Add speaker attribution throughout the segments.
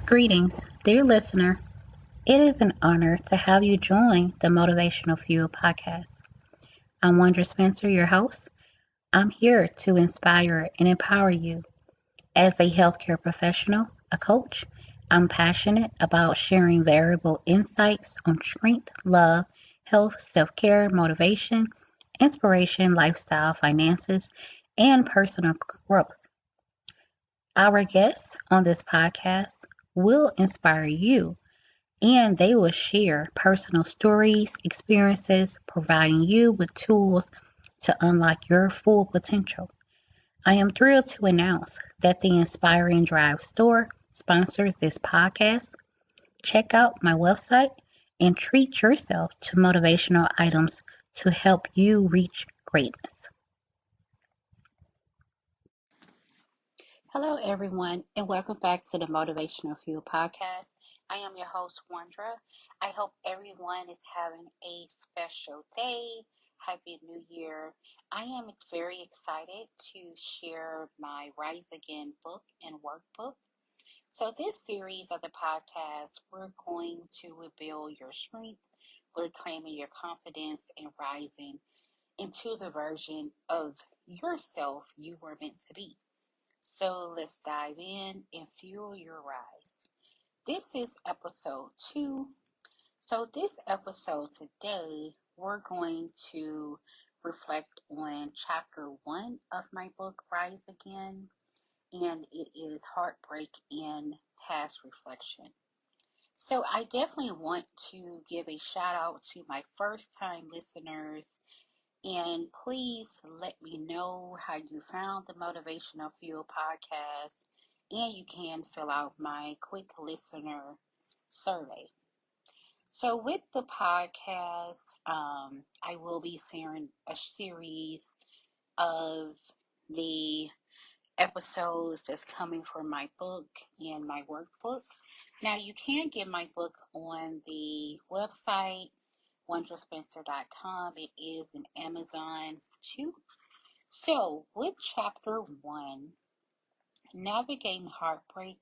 Speaker 1: Greetings, dear listener. It is an honor to have you join the Motivational Fuel podcast. I'm Wondra Spencer, your host. I'm here to inspire and empower you. As a healthcare professional, a coach, I'm passionate about sharing valuable insights on strength, love, health, self-care, motivation, inspiration, lifestyle, finances, and personal growth. Our guests on this podcast will inspire you, and they will share personal stories, experiences, providing you with tools to unlock your full potential. I am thrilled to announce that the Inspiring Drive store sponsors this podcast. Check out my website and treat yourself to motivational items to help you reach greatness. Hello, everyone, and welcome back to the Motivational Fuel podcast. I am your host, Wondra. I hope everyone is having a special day. Happy New Year. I am very excited to share my Rise Again book and workbook. So, this series of the podcast, we're going to rebuild your strength, reclaiming your confidence, and rising into the version of yourself you were meant to be. So let's dive in and fuel your rise. This is episode 2. So this episode today, we're going to reflect on chapter 1 of my book, Rise Again, and it is Heartbreak and Past Reflection. So I definitely want to give a shout out to my first time listeners. And please let me know how you found the Motivational Fuel podcast. And you can fill out my quick listener survey. So, with the podcast, I will be sharing a series of the episodes that's coming from my book and my workbook. Now, you can get my book on the website wonderspencer.com. It is an Amazon too. So, with chapter 1, Navigating Heartbreak,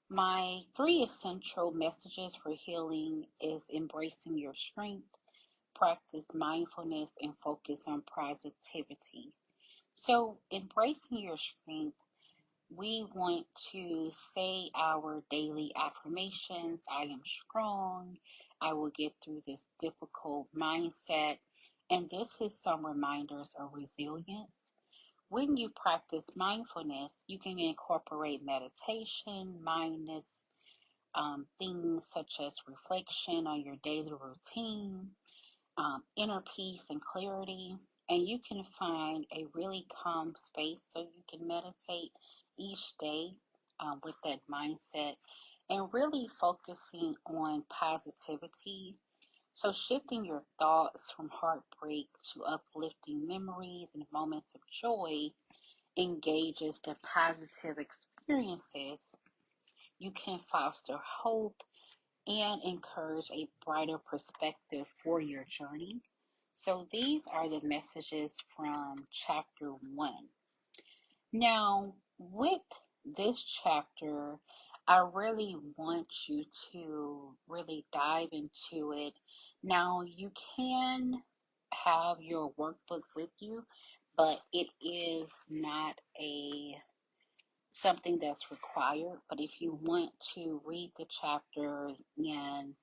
Speaker 1: my 3 essential messages for healing is embracing your strength, practice mindfulness, and focus on positivity. So, embracing your strength, we want to say our daily affirmations. I am strong. I will get through this difficult mindset. And this is some reminders of resilience. When you practice mindfulness, you can incorporate meditation, mindfulness, things such as reflection on your daily routine, inner peace and clarity, and you can find a really calm space so you can meditate each day with that mindset and really focusing on positivity. So, shifting your thoughts from heartbreak to uplifting memories and moments of joy engages the positive experiences. You can foster hope and encourage a brighter perspective for your journey. So, these are the messages from chapter 1. Now, with this chapter, I really want you to really dive into it. Now, you can have your workbook with you, but it is not a something that's required. But if you want to read the chapter and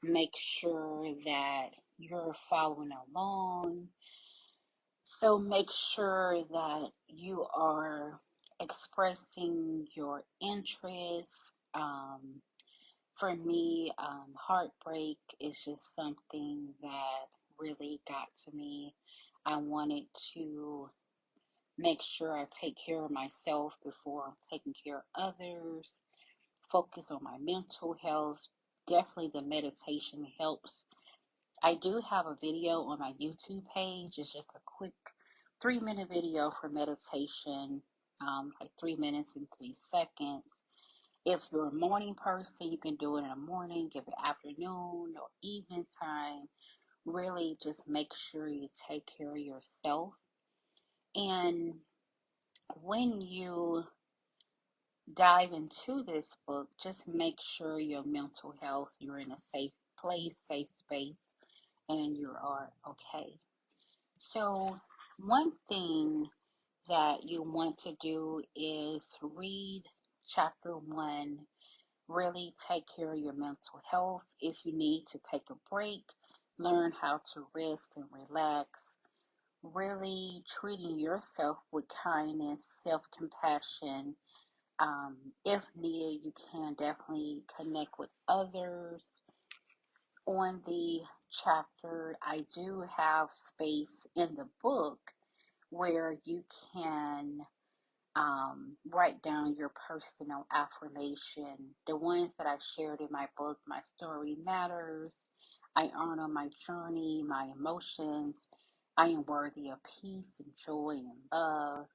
Speaker 1: make sure that you're following along, so make sure that you are expressing your interest. For me, heartbreak is just something that really got to me. I wanted to make sure I take care of myself before I'm taking care of others, focus on my mental health. Definitely the meditation helps. I do have a video on my YouTube page. It's just a quick 3-minute video for meditation, like 3 minutes and 3 seconds. If you're a morning person, you can do it in the morning, give it afternoon or evening time. Really just make sure you take care of yourself. And when you dive into this book, just make sure your mental health, you're in a safe place, safe space, and you are okay. So, one thing that you want to do is read chapter 1. Really take care of your mental health. If you need to take a break, learn how to rest and relax. Really treating yourself with kindness, self compassion. If needed, you can definitely connect with others. On the chapter, I do have space in the book where you can write down your personal affirmation. The ones that I shared in my book, My Story Matters, I honor my journey, my emotions, I am worthy of peace and joy and love.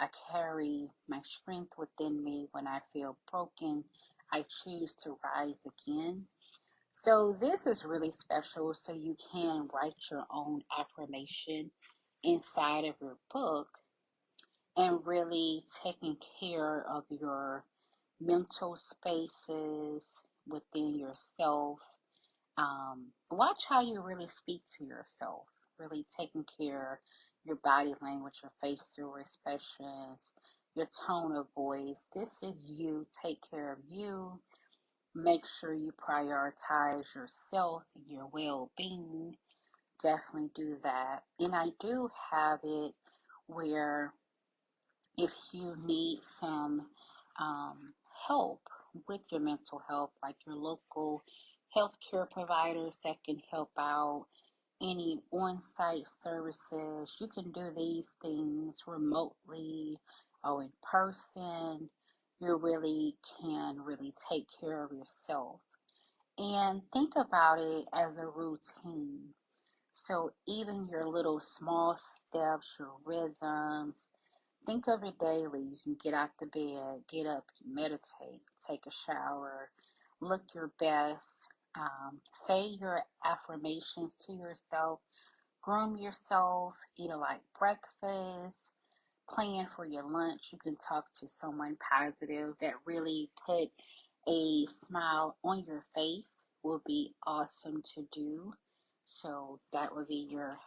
Speaker 1: I carry my strength within me. When I feel broken, I choose to rise again. So this is really special. So you can write your own affirmation inside of your book and really taking care of your mental spaces within yourself. Watch how you really speak to yourself, really taking care your body language, your facial expressions, your tone of voice. This is you. Take care of you. Make sure you prioritize yourself and your well-being. Definitely do that. And I do have it where if you need some help with your mental health, like your local healthcare providers that can help out, any on site services, you can do these things remotely or in person. You really can really take care of yourself. And think about it as a routine. So even your little small steps, your rhythms, think of it daily. You can get out the bed, get up, meditate, take a shower, look your best, say your affirmations to yourself, groom yourself, eat a light breakfast, plan for your lunch. You can talk to someone positive that really put a smile on your face. Will be awesome to do. So that would be your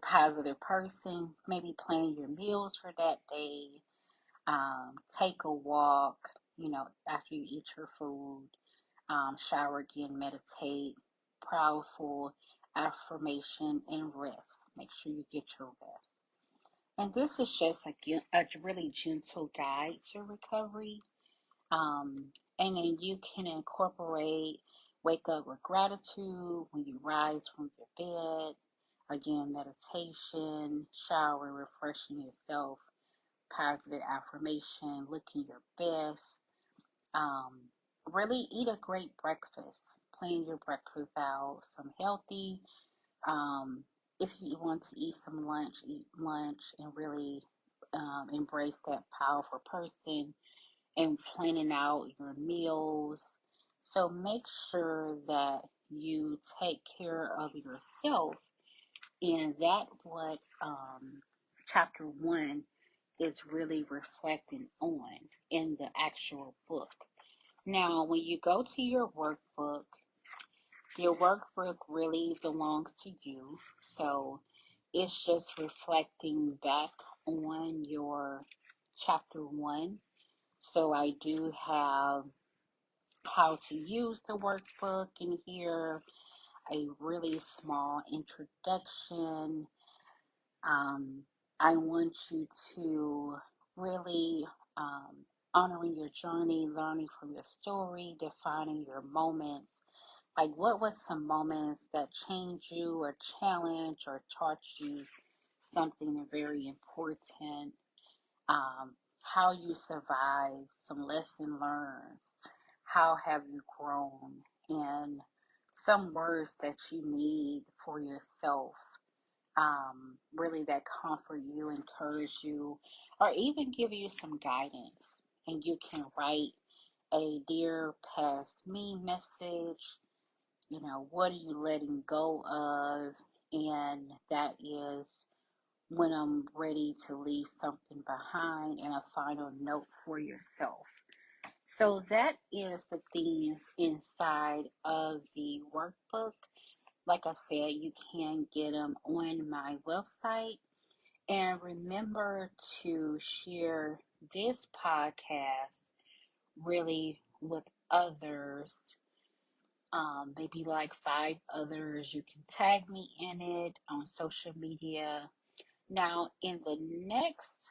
Speaker 1: positive person. Maybe plan your meals for that day. Take a walk. After you eat your food. Shower again. Meditate. Powerful affirmation and rest. Make sure you get your rest. And this is just a really gentle guide to recovery. And then you can incorporate wake up with gratitude when you rise from your bed. Again, meditation, shower, refreshing yourself, positive affirmation, looking your best. Um, really eat a great breakfast. plan your breakfast out, some healthy. If you want to eat some lunch, eat lunch and really embrace that powerful person and planning out your meals. So make sure that you take care of yourself, and that what chapter one is really reflecting on in the actual book. Now, when you go to your workbook really belongs to you. So it's just reflecting back on your chapter one. So I do have how to use the workbook in here, a really small introduction. I want you to really honoring your journey, learning from your story, defining your moments. Like, what was some moments that changed you or challenged or taught you something very important? How you survived, some lesson learned, how have you grown, and some words that you need for yourself, really that comfort you, encourage you, or even give you some guidance. And you can write a dear past me message. What are you letting go of? And that is when I'm ready to leave something behind, and a final note for yourself. So that is the things inside of the workbook. Like I said, you can get them on my website. And remember to share this podcast really with others. Maybe like 5 others. You can tag me in it on social media. Now, in the next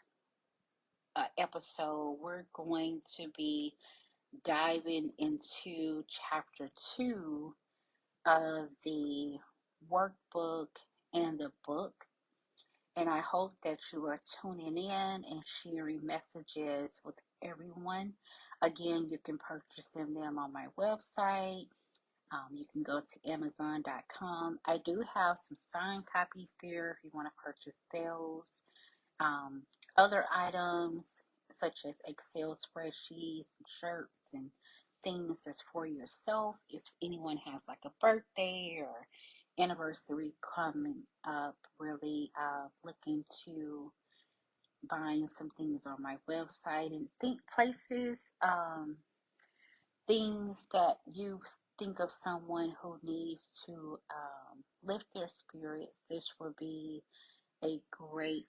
Speaker 1: episode, we're going to be diving into chapter two of the workbook and the book. And I hope that you are tuning in and sharing messages with everyone. Again, you can purchase them on my website. You can go to Amazon.com. I do have some signed copies there if you want to purchase those. Um, Other items such as Excel spreadsheets and shirts and things that's for yourself. If anyone has like a birthday or anniversary coming up, really looking to buying some things on my website and think places, things that you think of someone who needs to lift their spirits. This will be a great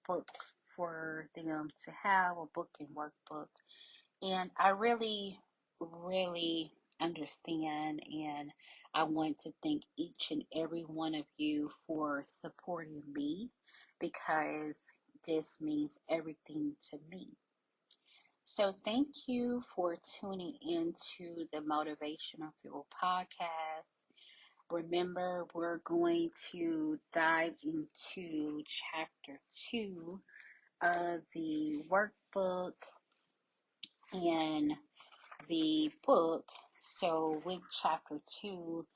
Speaker 1: book for them to have, a book and workbook. And I really, really understand, and I want to thank each and every one of you for supporting me, because this means everything to me. So thank you for tuning into the Motivational Fuel podcast. Remember, we're going to dive into chapter two of the workbook and the book. So, with chapter two,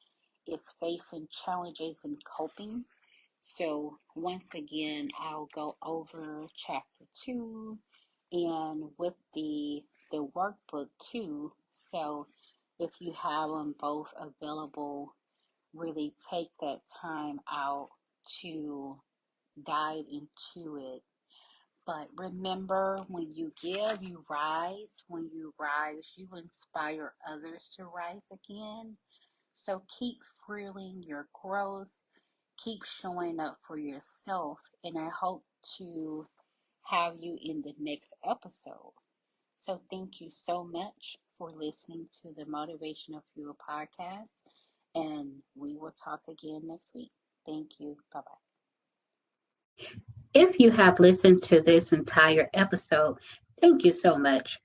Speaker 1: is facing challenges and coping. So, once again, I'll go over chapter two and with the workbook too. So, if you have them both available, really take that time out to dive into it. But remember, when you give, you rise. When you rise, you inspire others to rise again. So keep fueling your growth, keep showing up for yourself, and I hope to have you in the next episode. So thank you so much for listening to the Motivational Fuel podcast, and we will talk again next week. Thank you. Bye bye.
Speaker 2: If you have listened to this entire episode, thank you so much.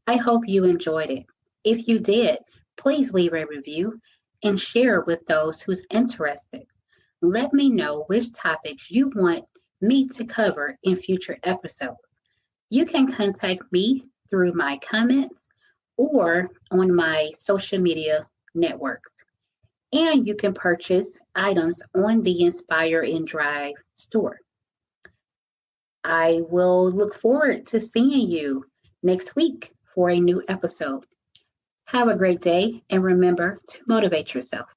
Speaker 2: I hope you enjoyed it. If you did, please leave a review and share with those who's interested. Let me know which topics you want me to cover in future episodes. You can contact me through my comments or on my social media networks. And you can purchase items on the Inspire and Drive store. I will look forward to seeing you next week for a new episode. Have a great day and remember to motivate yourself.